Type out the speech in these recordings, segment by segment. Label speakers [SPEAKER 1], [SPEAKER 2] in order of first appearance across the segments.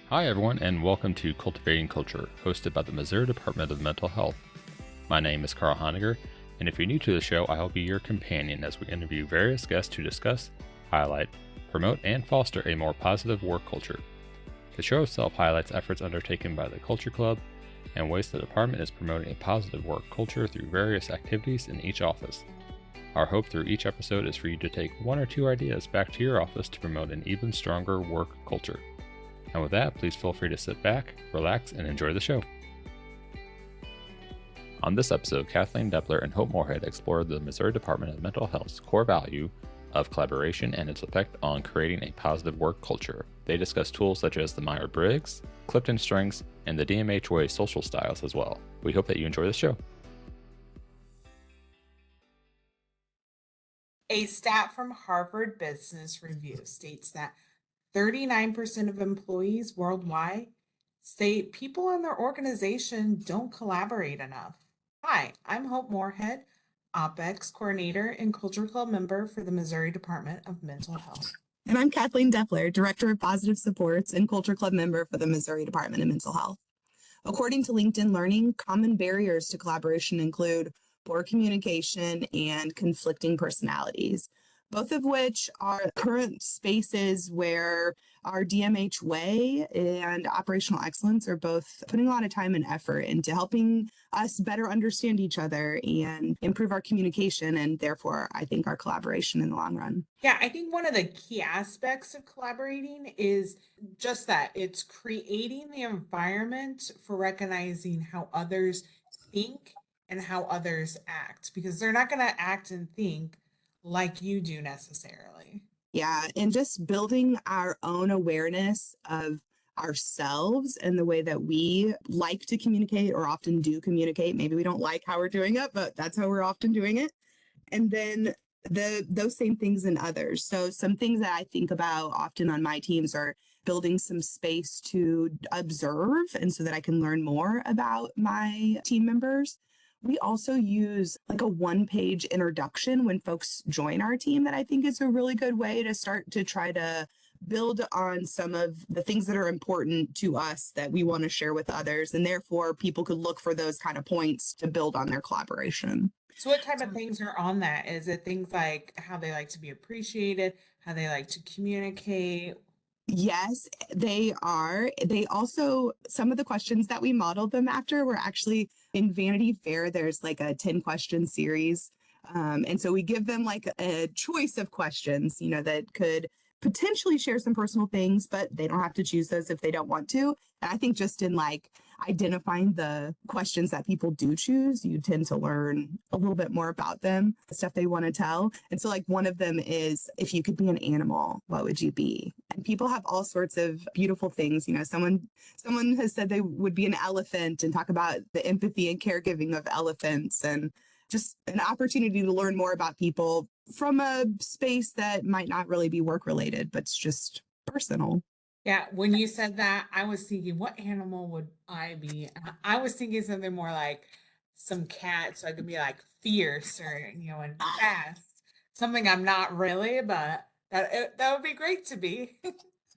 [SPEAKER 1] Hi, everyone, and welcome to Cultivating Culture, hosted by the Missouri Department of Mental Health. My name is Carl Honegger, and if you're new to the show, I will be your companion as we interview various guests to discuss, highlight, promote, and foster a more positive work culture. The show itself highlights efforts undertaken by the Culture Club and ways the department is promoting a positive work culture through various activities in each office. Our hope through each episode is for you to take one or two ideas back to your office to promote an even stronger work culture. And with that, please feel free to sit back, relax, and enjoy the show. On this episode, Kathleen Depler and Hope Moorhead explore the Missouri Department of Mental Health's core value of collaboration and its effect on creating a positive work culture. They discuss tools such as the Myers-Briggs, CliftonStrengths, and the DMHWA social styles as well. We hope that you enjoy the show.
[SPEAKER 2] A stat from Harvard Business Review states that 39% of employees worldwide say people in their organization don't collaborate enough. Hi, I'm Hope Moorhead, OpEx coordinator and Culture Club member for the Missouri Department of Mental Health.
[SPEAKER 3] And I'm Kathleen Depler, Director of Positive Supports and Culture Club member for the Missouri Department of Mental Health. According to LinkedIn Learning, common barriers to collaboration include poor communication and conflicting personalities, both of which are current spaces where our DMH way and operational excellence are both putting a lot of time and effort into helping us better understand each other and improve our communication and therefore, I think, our collaboration in the long run.
[SPEAKER 2] Yeah, I think one of the key aspects of collaborating is just that it's creating the environment for recognizing how others think and how others act, because they're not going to act and think like you do necessarily.
[SPEAKER 3] Yeah, and just building our own awareness of ourselves and the way that we like to communicate or often do communicate. Maybe we don't like how we're doing it, but that's how we're often doing it. And then those same things in others. So some things that I think about often on my teams are building some space to observe and so that I can learn more about my team members. We also use like a one-page introduction when folks join our team that I think is a really good way to start to try to build on some of the things that are important to us that we want to share with others. And therefore, people could look for those kind of points to build on their collaboration.
[SPEAKER 2] So what type of things are on that? Is it things like how they like to be appreciated, how they like to communicate?
[SPEAKER 3] Yes, they are. They also, some of the questions that we modeled them after were actually in Vanity Fair. There's like a 10 question series. And so we give them like a choice of questions, that could potentially share some personal things, but they don't have to choose those if they don't want to. And I think just in like identifying the questions that people do choose, you tend to learn a little bit more about them, the stuff they want to tell. And so like one of them is, if you could be an animal, what would you be? And people have all sorts of beautiful things. Someone has said they would be an elephant and talk about the empathy and caregiving of elephants, and just an opportunity to learn more about people from a space that might not really be work related, but it's just personal.
[SPEAKER 2] Yeah, when you said that, I was thinking, what animal would I be? I was thinking something more like some cat, so I could be like fierce or and fast. Something I'm not really, but that would be great to be.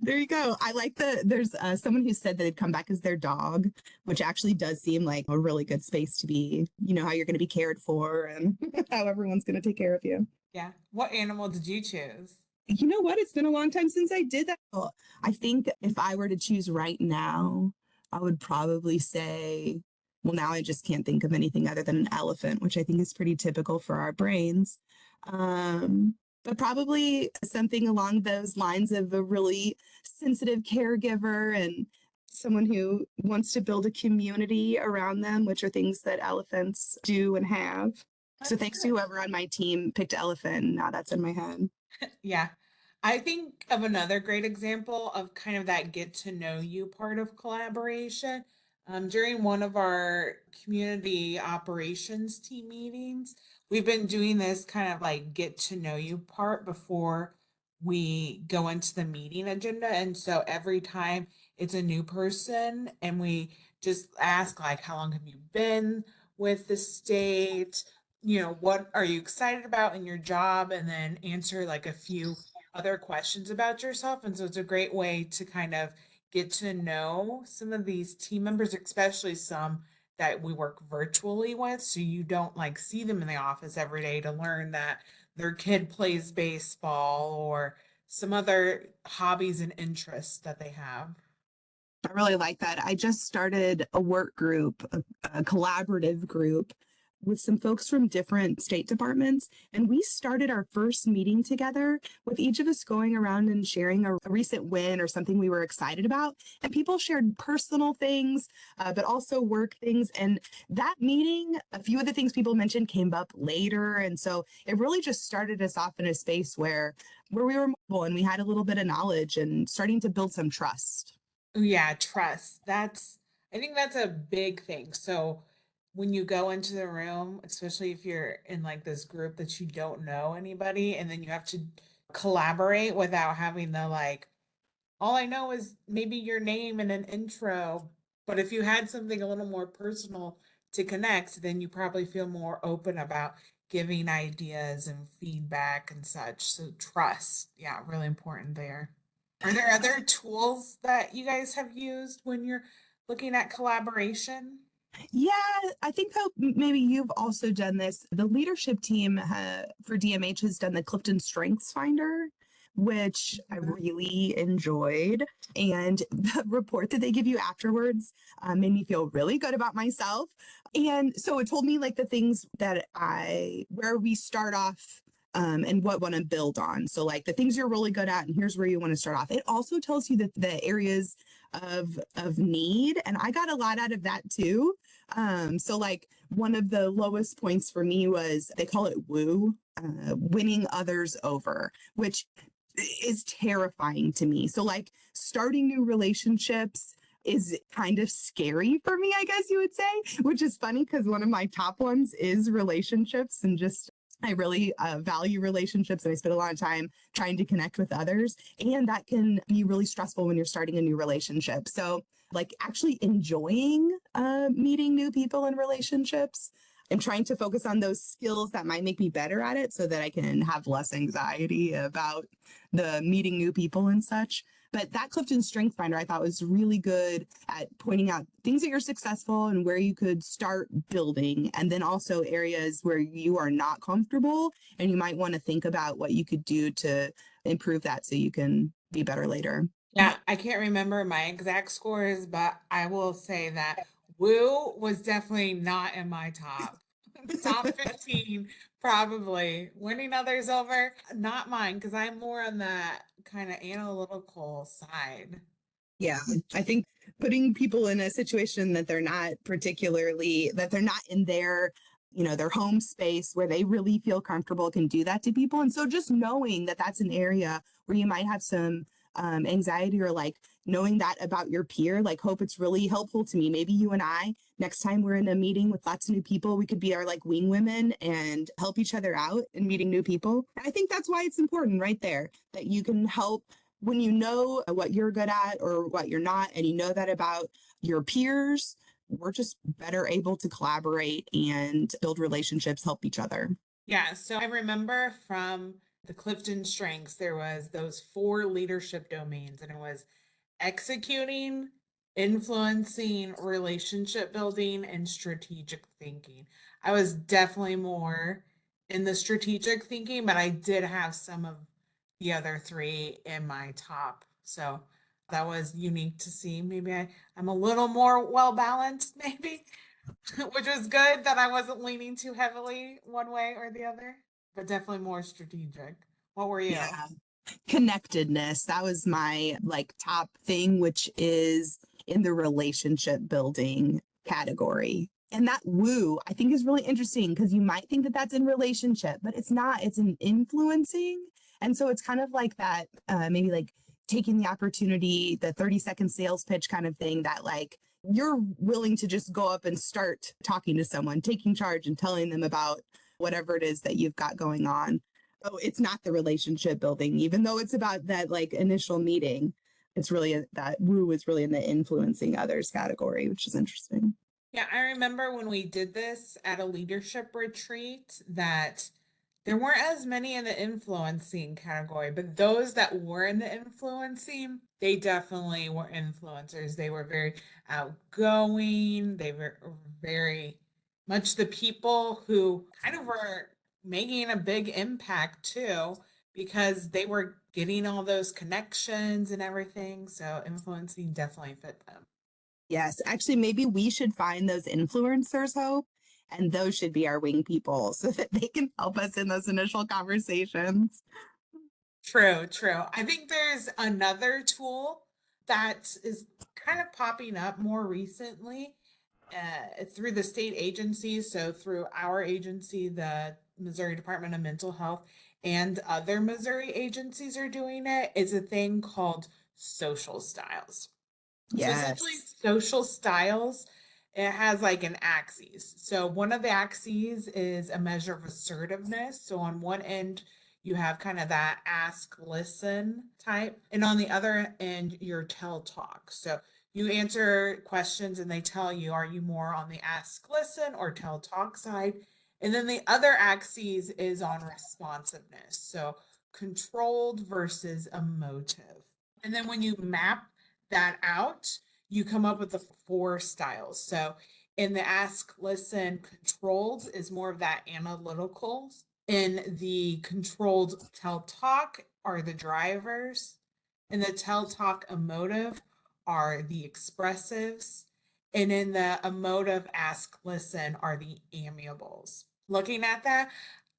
[SPEAKER 3] There you go. I like there's someone who said that they'd come back as their dog, which actually does seem like a really good space to be, how you're going to be cared for and how everyone's going to take care of you.
[SPEAKER 2] Yeah. What animal did you choose?
[SPEAKER 3] You know what? It's been a long time since I did that. Well, I think if I were to choose right now, I would probably say, well, now I just can't think of anything other than an elephant, which I think is pretty typical for our brains. But probably something along those lines of a really sensitive caregiver and someone who wants to build a community around them, which are things that elephants do and have. So thanks to whoever on my team picked elephant. Now that's in my head.
[SPEAKER 2] Yeah. I think of another great example of kind of that get to know you part of collaboration. During one of our community operations team meetings, we've been doing this kind of like get to know you part before we go into the meeting agenda. And so every time it's a new person and we just ask like, how long have you been with the state? What are you excited about in your job? And then answer like a few other questions about yourself. And so it's a great way to kind of get to know some of these team members, especially some that we work virtually with. So you don't like see them in the office every day, to learn that their kid plays baseball or some other hobbies and interests that they have.
[SPEAKER 3] I really like that. I just started a work group, a collaborative group with some folks from different state departments. And we started our first meeting together with each of us going around and sharing a recent win or something we were excited about. And people shared personal things, but also work things. And that meeting, a few of the things people mentioned came up later. And so it really just started us off in a space where we were mobile and we had a little bit of knowledge and starting to build some trust.
[SPEAKER 2] Yeah, trust. I think that's a big thing. So when you go into the room, especially if you're in like this group that you don't know anybody, and then you have to collaborate without having the like, all I know is maybe your name and an intro. But if you had something a little more personal to connect, then you probably feel more open about giving ideas and feedback and such. So trust, yeah, really important there. Are there other tools that you guys have used when you're looking at collaboration?
[SPEAKER 3] Yeah, I think that maybe you've also done this. The leadership team for DMH has done the CliftonStrengths Finder, which I
[SPEAKER 2] Mhm.
[SPEAKER 3] really enjoyed. And the report that they give you afterwards made me feel really good about myself. And so it told me like the things where we start off and what want to build on. So like the things you're really good at, and here's where you want to start off. It also tells you that the areas of need, and I got a lot out of that too. So like one of the lowest points for me was they call it woo, winning others over, which is terrifying to me. So like starting new relationships is kind of scary for me, I guess you would say, which is funny because one of my top ones is relationships and just I really value relationships and I spend a lot of time trying to connect with others. And that can be really stressful when you're starting a new relationship. So, like, actually enjoying meeting new people in relationships and trying to focus on those skills that might make me better at it so that I can have less anxiety about the meeting new people and such. But that Clifton Strength Finder I thought was really good at pointing out things that you're successful and where you could start building, and then also areas where you are not comfortable and you might want to think about what you could do to improve that so you can be better later.
[SPEAKER 2] Yeah, I can't remember my exact scores, but I will say that Woo was definitely not in my top 15, probably. Winning others over, not mine, because I'm more on that kind of analytical side.
[SPEAKER 3] Yeah, I think putting people in a situation that they're not in their, their home space where they really feel comfortable can do that to people. And so just knowing that that's an area where you might have some anxiety or like knowing that about your peer, like hope it's really helpful to me. Maybe you and I, next time we're in a meeting with lots of new people, we could be our like wing women and help each other out in meeting new people. And I think that's why it's important right there that you can help when you know what you're good at or what you're not, and you know that about your peers, we're just better able to collaborate and build relationships, help each other.
[SPEAKER 2] Yeah, so I remember from the Clifton Strengths, there was those four leadership domains, and it was executing, influencing, relationship building, and strategic thinking. I was definitely more in the strategic thinking, but I did have some of the other three in my top. So that was unique to see. Maybe I'm a little more well balanced, maybe, which was good that I wasn't leaning too heavily one way or the other, but definitely more strategic. What were you?
[SPEAKER 3] Yeah. Connectedness. That was my like top thing, which is in the relationship building category. And that woo, I think is really interesting because you might think that that's in relationship, but it's not. It's in influencing. And so it's kind of like that, maybe like taking the opportunity, the 30-second sales pitch kind of thing that like you're willing to just go up and start talking to someone, taking charge and telling them about whatever it is that you've got going on. Oh, it's not the relationship building, even though it's about that like initial meeting. It's really that woo is really in the influencing others category, which is interesting.
[SPEAKER 2] Yeah, I remember when we did this at a leadership retreat that There weren't as many in the influencing category, but those that were in the influencing, they definitely were influencers. They were very outgoing. They were very much the people who kind of were making a big impact too, because they were getting all those connections and everything. So influencing definitely fit them.
[SPEAKER 3] Yes, actually, maybe we should find those influencers, Hope, and those should be our wing people so that they can help us in those initial conversations.
[SPEAKER 2] True, true. I think there's another tool that is kind of popping up more recently through the state agencies. So, through our agency, the Missouri Department of Mental Health, and other Missouri agencies are doing it. It's a thing called social styles. So essentially,
[SPEAKER 3] Yes.
[SPEAKER 2] social styles, it has like an axis. So one of the axes is a measure of assertiveness. So on one end, you have kind of that ask, listen type, and on the other end, your tell talk. So you answer questions and they tell you, are you more on the ask, listen, or tell talk side? And then the other axis is on responsiveness. So controlled versus emotive. And then when you map that out, you come up with the four styles. So in the ask, listen, controlled is more of that analytical. In the controlled tell talk are the drivers. In the tell talk emotive are the expressives. And in the emotive ask, listen are the amiables. Looking at that,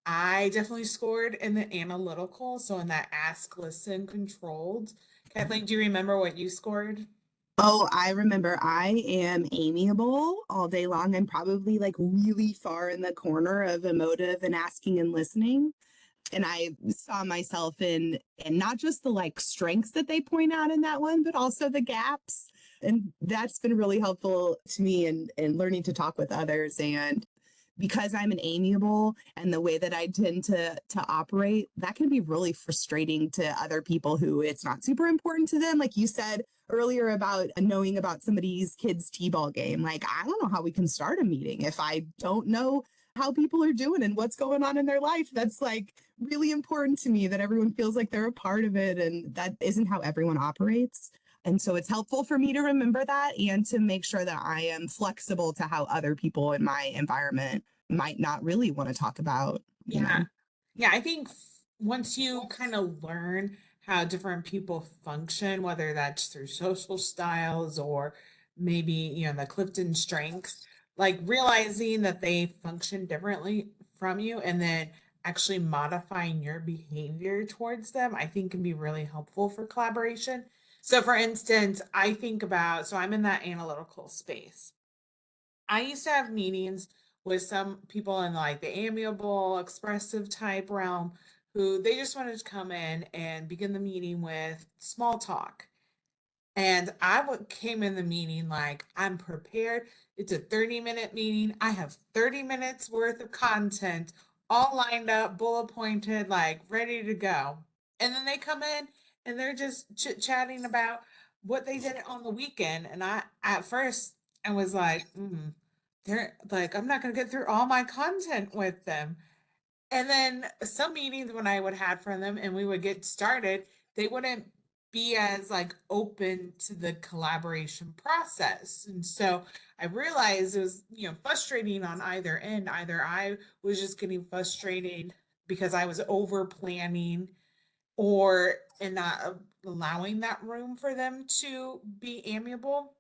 [SPEAKER 2] I definitely scored in the analytical. So in that ask, listen, controlled. Kathleen, do you remember what you scored?
[SPEAKER 3] Oh, I remember I am amiable all day long. I'm probably like really far in the corner of emotive and asking and listening. And I saw myself in not just the like strengths that they point out in that one, but also the gaps. And that's been really helpful to me in learning to talk with others. And because I'm an amiable and the way that I tend to operate, that can be really frustrating to other people who it's not super important to them. Like you said earlier about knowing about somebody's kid's t-ball game. Like, I don't know how we can start a meeting if I don't know how people are doing and what's going on in their life. That's like really important to me that everyone feels like they're a part of it. And that isn't how everyone operates. And so it's helpful for me to remember that and to make sure that I am flexible to how other people in my environment might not really want to talk about, you
[SPEAKER 2] Yeah.
[SPEAKER 3] know.
[SPEAKER 2] Yeah, I think once you kind of learn how different people function, whether that's through social styles or maybe, the Clifton strengths, like realizing that they function differently from you and then actually modifying your behavior towards them, I think can be really helpful for collaboration. So, for instance, so I'm in that analytical space. I used to have meetings with some people in like the amiable, expressive type realm who they just wanted to come in and begin the meeting with small talk. And came in the meeting like, I'm prepared. It's a 30-minute meeting. I have 30 minutes worth of content all lined up, bullet pointed, like ready to go. And then they come in and they're just chit chatting about what they did on the weekend. And at first, I was like, they're like, I'm not going to get through all my content with them. And then some meetings when I would have from them and we would get started, they wouldn't be as like open to the collaboration process. And so I realized it was, frustrating on either end. Either I was just getting frustrated because I was over planning or and not allowing that room for them to be amiable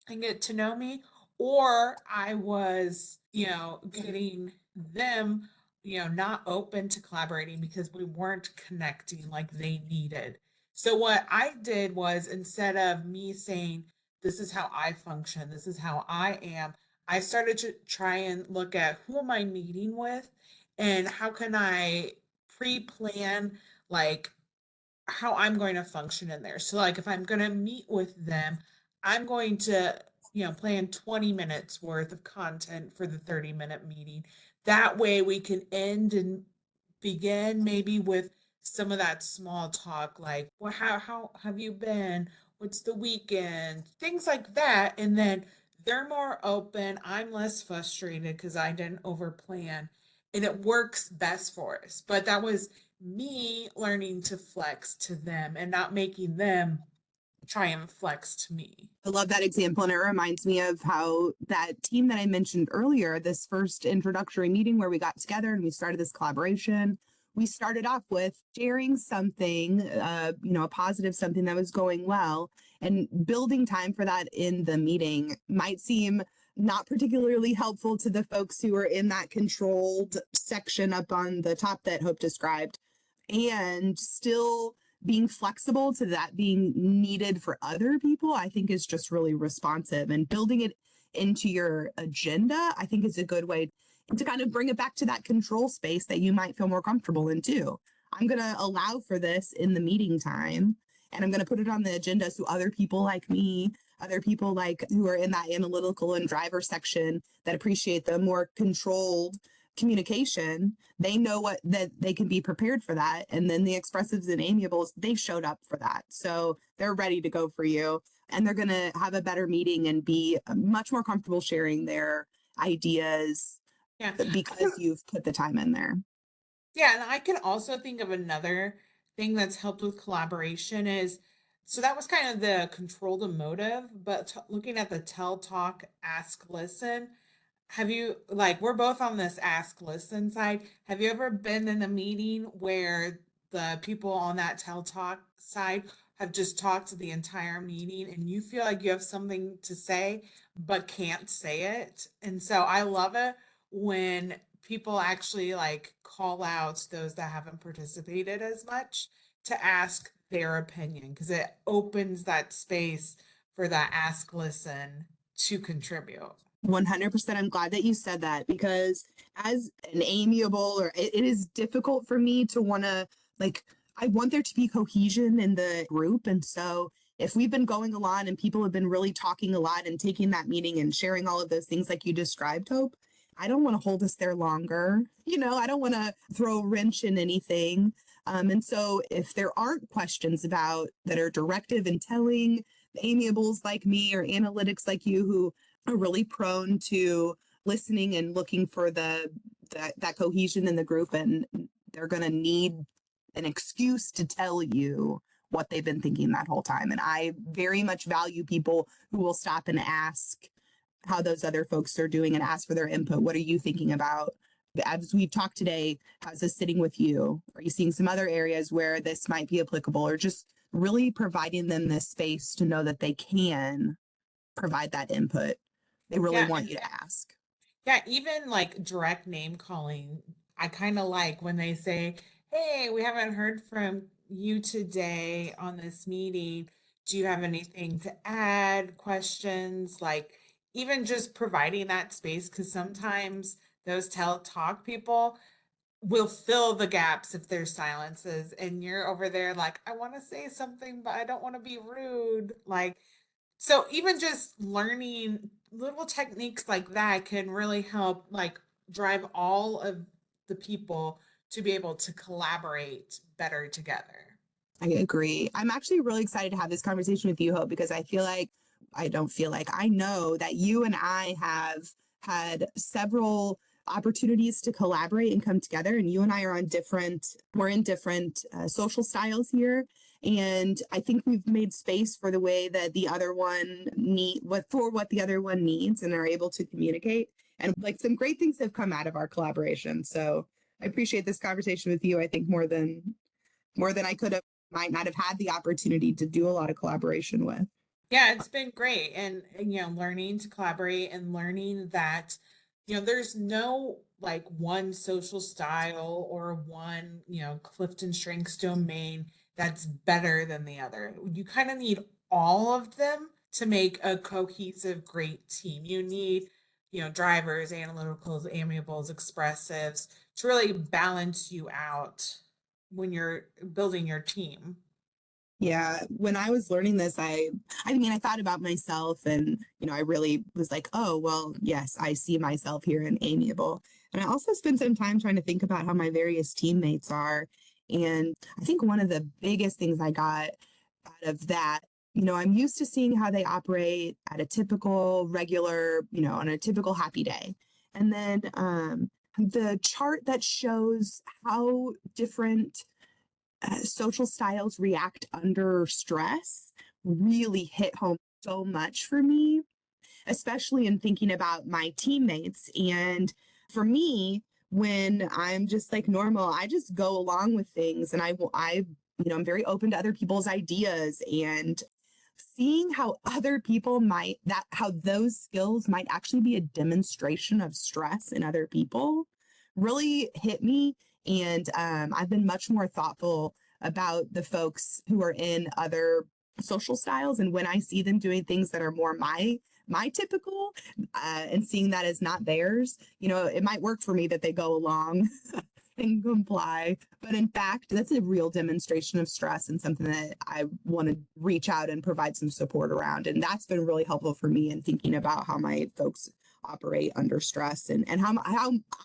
[SPEAKER 2] and get to know me, or I was, getting them, not open to collaborating because we weren't connecting like they needed. So what I did was instead of me saying, this is how I function, this is how I am, I started to try and look at who am I meeting with and how can I pre-plan like how I'm going to function in there. So like if I'm going to meet with them, I'm going to, plan 20 minutes worth of content for the 30-minute meeting. That way we can end and begin maybe with some of that small talk like, well, how have you been? What's the weekend? Things like that. And then they're more open. I'm less frustrated because I didn't overplan. and it works best for us. But that was me learning to flex to them and not making them try and flex to me.
[SPEAKER 3] I love that example. And it reminds me of how that team that I mentioned earlier, this first introductory meeting where we got together and we started this collaboration, we started off with sharing something, a positive something that was going well, and building time for that in the meeting might seem not particularly helpful to the folks who are in that controlled section up on the top that Hope described, and still being flexible to that being needed for other people, I think is just really responsive, and building it into your agenda, I think is a good way to kind of bring it back to that control space that you might feel more comfortable in too. I'm going to allow for this in the meeting time, and I'm going to put it on the agenda so other people like me, other people like who are in that analytical and driver section that appreciate the more controlled communication, they know what that they can be prepared for that. And then the expressives and amiables, they showed up for that, so they're ready to go for you, and they're going to have a better meeting and be much more comfortable sharing their ideas
[SPEAKER 2] Yeah.
[SPEAKER 3] because you've put the time in there.
[SPEAKER 2] Yeah, and I can also think of another thing that's helped with collaboration is, so that was kind of the control the motive, but looking at the tell, talk, ask, listen, have you, like, we're both on this ask, listen side. Have you ever been in a meeting where the people on that tell, talk side have just talked the entire meeting and you feel like you have something to say but can't say it? And so I love it when people actually like call out those that haven't participated as much to ask their opinion, because it opens that space for that ask, listen to contribute.
[SPEAKER 3] 100%. I'm glad that you said that, because as an amiable, or it is difficult for me to want to, like, I want there to be cohesion in the group. And so if we've been going a lot and people have been really talking a lot and taking that meeting and sharing all of those things like you described, Hope, I don't want to hold us there longer. I don't want to throw a wrench in anything. And so if there aren't questions about that are directive and telling, amiables like me or analytics like you who are really prone to listening and looking for that cohesion in the group, and they're going to need an excuse to tell you what they've been thinking that whole time. And I very much value people who will stop and ask how those other folks are doing and ask for their input. What are you thinking about? As we've talked today, how's this sitting with you? Are you seeing some other areas where this might be applicable? Or just really providing them this space to know that they can provide that input. They really
[SPEAKER 2] Yeah,
[SPEAKER 3] want
[SPEAKER 2] and
[SPEAKER 3] you to ask.
[SPEAKER 2] yeah, even like direct name calling, I kind of like when they say, "Hey, we haven't heard from you today on this meeting. Do you have anything to add? Questions?" Like, even just providing that space, because sometimes those tell talk people will fill the gaps if there's silences, and you're over there like, "I want to say something, but I don't want to be rude." Like, so even just learning little techniques like that can really help like drive all of the people to be able to collaborate better together.
[SPEAKER 3] I agree. I'm actually really excited to have this conversation with you, Hope, because I know that you and I have had several opportunities to collaborate and come together. And you and I are we're in different social styles here. And I think we've made space for the way that the other one what the other one needs, and are able to communicate. And like some great things have come out of our collaboration. So I appreciate this conversation with you. I think more than I could have, might not have had the opportunity to do a lot of collaboration with.
[SPEAKER 2] Yeah, it's been great. And learning to collaborate and learning that, there's no like one social style or one, CliftonStrengths domain that's better than the other. You kind of need all of them to make a cohesive, great team. You need, drivers, analyticals, amiables, expressives to really balance you out when you're building your team.
[SPEAKER 3] Yeah, when I was learning this, I mean, I thought about myself, and I really was like, oh, well, yes, I see myself here in amiable. And I also spent some time trying to think about how my various teammates are. And I think one of the biggest things I got out of that, I'm used to seeing how they operate at a typical regular, on a typical happy day. And then the chart that shows how different social styles react under stress really hit home so much for me, especially in thinking about my teammates. And for me, when I'm just like normal, I just go along with things, and I'm very open to other people's ideas, and seeing how other people how those skills might actually be a demonstration of stress in other people really hit me. And I've been much more thoughtful about the folks who are in other social styles. And when I see them doing things that are more my typical, and seeing that as not theirs, it might work for me that they go along and comply. But in fact, that's a real demonstration of stress and something that I want to reach out and provide some support around. And that's been really helpful for me in thinking about how my folks operate under stress, and how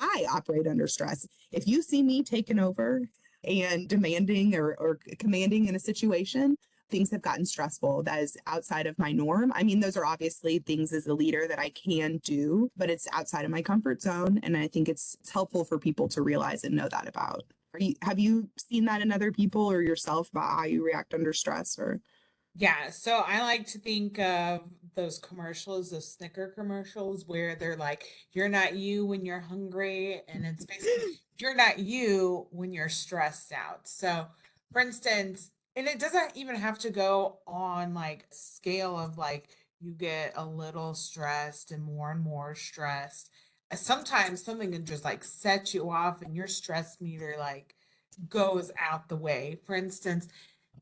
[SPEAKER 3] I operate under stress. If you see me taking over and demanding or commanding in a situation, things have gotten stressful. That is outside of my norm. I mean, those are obviously things as a leader that I can do, but it's outside of my comfort zone. And I think it's helpful for people to realize and know that about. Have you seen that in other people or yourself about how you react under stress? Or
[SPEAKER 2] Yeah, so I like to think of those commercials, those Snicker commercials where they're like, you're not you when you're hungry. And it's basically, you're not you when you're stressed out. So, for instance, and it doesn't even have to go on like scale of like you get a little stressed and more stressed. Sometimes something can just like set you off and your stress meter like goes out the way. For instance,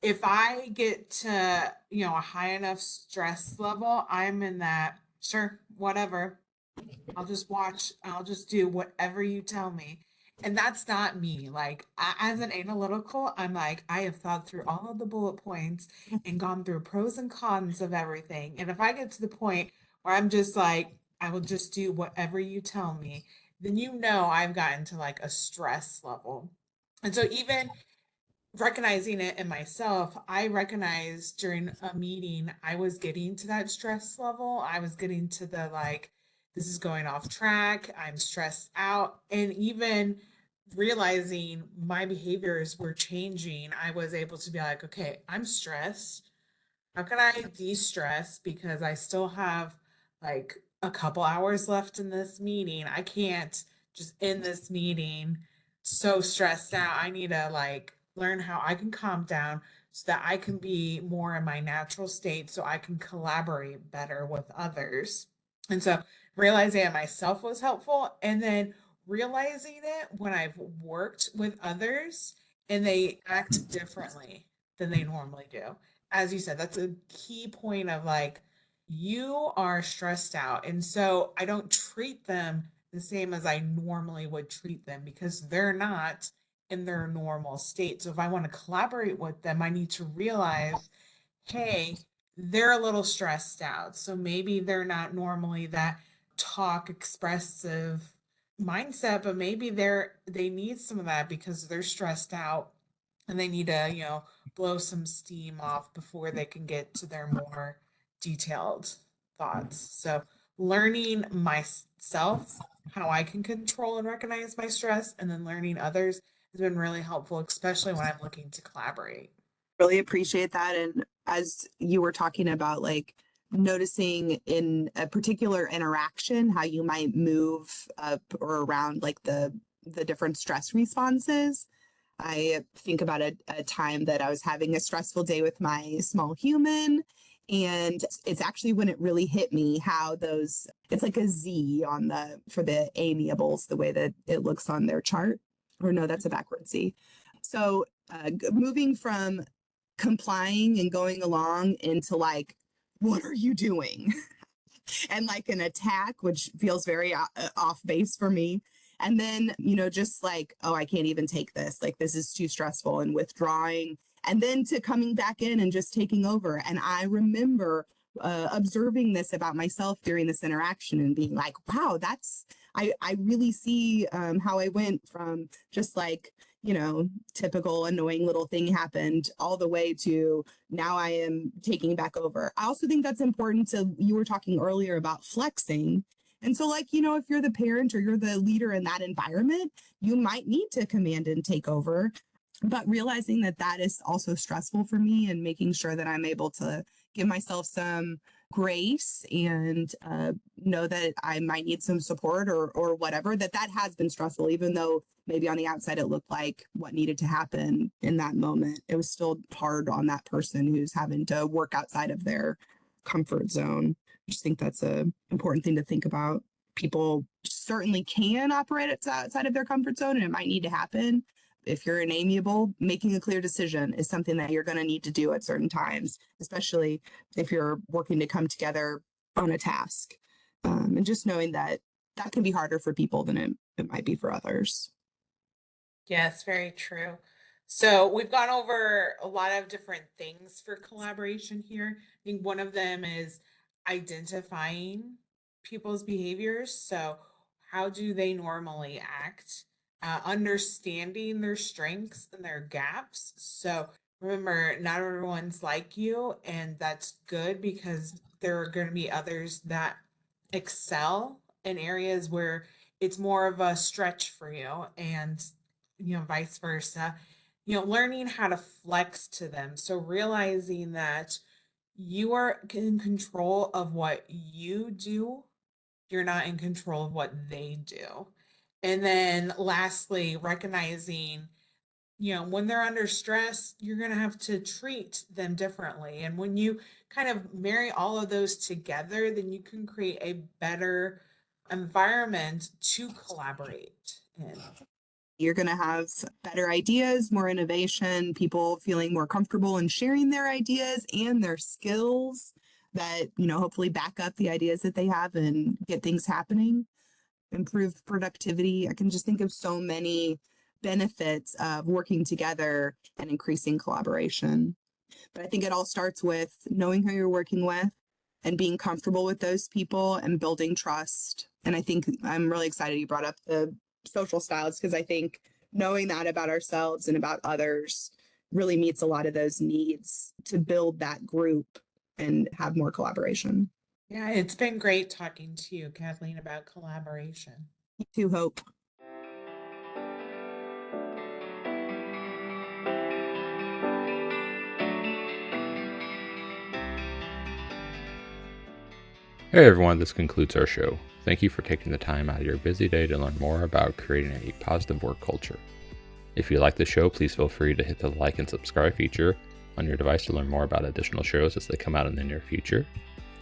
[SPEAKER 2] if I get to, a high enough stress level, I'm in that, sure, whatever. I'll just watch, I'll just do whatever you tell me. And that's not me. Like, as an analytical, I'm like, I have thought through all of the bullet points and gone through pros and cons of everything. And if I get to the point where I'm just like, I will just do whatever you tell me, then I've gotten to like a stress level. And so even recognizing it in myself, I recognized during a meeting, I was getting to that stress level. I was getting to the like, this is going off track. I'm stressed out. And even realizing my behaviors were changing, I was able to be like, okay, I'm stressed. How can I de-stress? Because I still have like a couple hours left in this meeting. I can't just end this meeting so stressed out. I need to like learn how I can calm down so that I can be more in my natural state so I can collaborate better with others. And so realizing it myself was helpful. And then realizing it when I've worked with others and they act differently than they normally do. As you said, that's a key point of like, you are stressed out. And so I don't treat them the same as I normally would treat them because they're not in their normal state. So if I want to collaborate with them, I need to realize, hey, they're a little stressed out. So maybe they're not normally that talk expressive mindset, but maybe they need some of that because they're stressed out and they need to, blow some steam off before they can get to their more detailed thoughts. So learning myself how I can control and recognize my stress and then learning others has been really helpful, especially when I'm looking to collaborate.
[SPEAKER 3] really appreciate that. And as you were talking about, like, noticing in a particular interaction how you might move up or around like the different stress responses, I think about a time that I was having a stressful day with my small human. And it's actually when it really hit me how it's like a Z on for the amiables, the way that it looks on their chart. Or no, that's a backward Z. So moving from complying and going along into like, what are you doing? And like an attack, which feels very off base for me. And then, just like, oh, I can't even take this. Like, this is too stressful, and withdrawing. And then to coming back in and just taking over. And I remember observing this about myself during this interaction and being like, wow, I really see how I went from just like, typical annoying little thing happened all the way to now I am taking back over. I also think that's important you were talking earlier about flexing. And so like, if you're the parent or you're the leader in that environment, you might need to command and take over. But realizing that that is also stressful for me and making sure that I'm able to give myself some grace and know that I might need some support or whatever, that has been stressful, even though maybe on the outside it looked like what needed to happen in that moment. It was still hard on that person who's having to work outside of their comfort zone. I just think that's an important thing to think about. People certainly can operate outside of their comfort zone, and it might need to happen. If you're amiable, making a clear decision is something that you're going to need to do at certain times, especially if you're working to come together on a task. And just knowing that can be harder for people than it might be for others.
[SPEAKER 2] Yes, very true. So we've gone over a lot of different things for collaboration here. I think one of them is identifying people's behaviors. So how do they normally act? Understanding their strengths and their gaps. So remember, not everyone's like you, and that's good because there are going to be others that excel in areas where it's more of a stretch for you, and vice versa. Learning how to flex to them. So realizing that you are in control of what you do, you're not in control of what they do. And then lastly, recognizing, when they're under stress, you're going to have to treat them differently. And when you kind of marry all of those together, then you can create a better environment to collaborate in.
[SPEAKER 3] You're going to have better ideas, more innovation, people feeling more comfortable in sharing their ideas and their skills that, hopefully back up the ideas that they have and get things happening. Improved productivity. I can just think of so many benefits of working together and increasing collaboration. But I think it all starts with knowing who you're working with and being comfortable with those people and building trust. And I think I'm really excited you brought up the social styles, because I think knowing that about ourselves and about others really meets a lot of those needs to build that group and have more collaboration.
[SPEAKER 2] Yeah, it's been great talking to you, Kathleen, about collaboration.
[SPEAKER 3] You too, Hope.
[SPEAKER 1] Hey everyone, this concludes our show. Thank you for taking the time out of your busy day to learn more about creating a positive work culture. If you like the show, please feel free to hit the like and subscribe feature on your device to learn more about additional shows as they come out in the near future.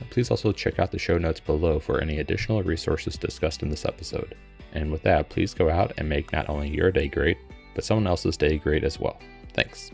[SPEAKER 1] And please also check out the show notes below for any additional resources discussed in this episode. And with that, please go out and make not only your day great, but someone else's day great as well. Thanks.